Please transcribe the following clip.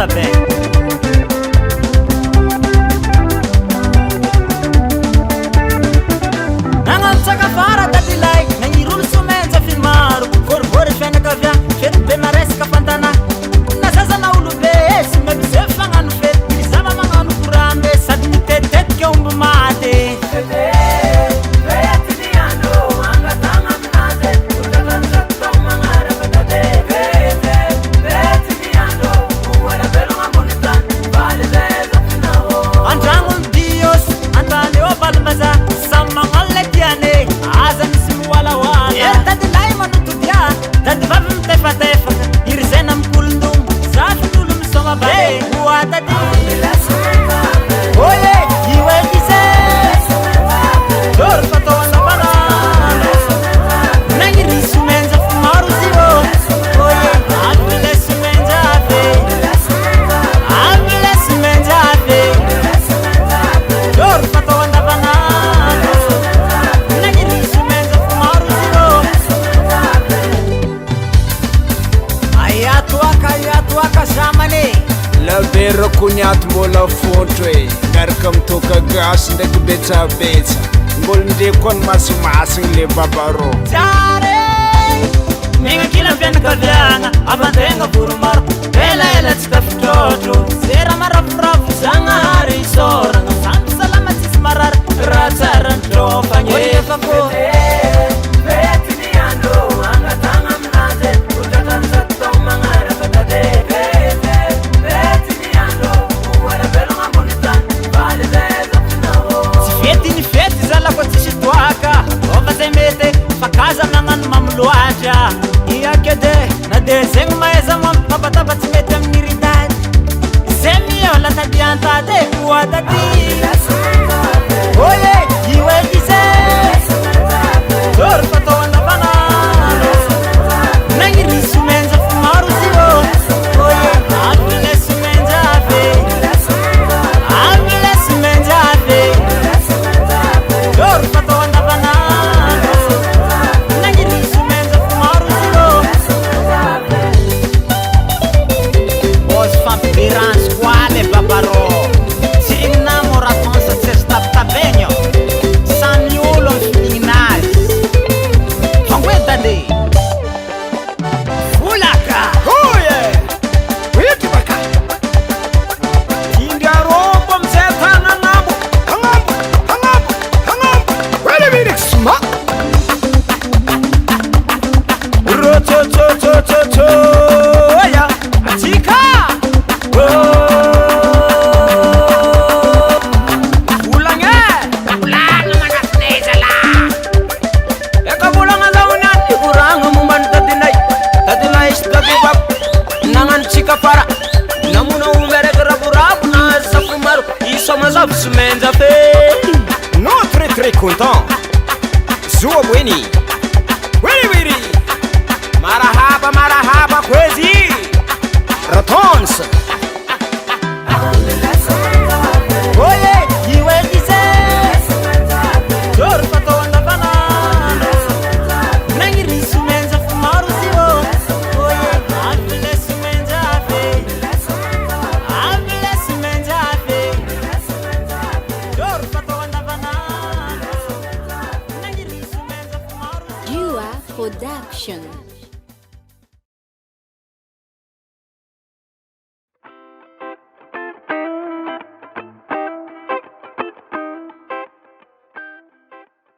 tabe nangatsaka fara tatilay nangirulo somenja filmaro vorivory fianakavia fety be maresaka fantana nazazana olobe sy mepise fagnano fety zava magnano korambe sady mitetetika omby maty laberokoniato mbola fotro e miaraka mitoka gasy ndraiky betsabetsa mbolo ndreko any masimasigny le babaro tsare mignakila fianakaviagna avantegna voromaro elaela tsy tafitrotro zera maravoravo zagnahary isoragna samy salama tsisy marary raha tsara nitrofagneefako iakede na de zegny maeza mampatapatsy mety amin'ny ridady zay miola tadiantady oataty oye ioedize zory fatao andavanano nagniry somenja fomaro zio oye amile somenjave amile somenjave zory fatao andavanano non très content Zua Weni Wiri marahaba kwezi Ratons oye iwedize zory fatao andavanano nagniry somenja fomaro zio oye amile somenjave amile somenjave zory fatao andavanano nagniry somenja fomaro Jua Production.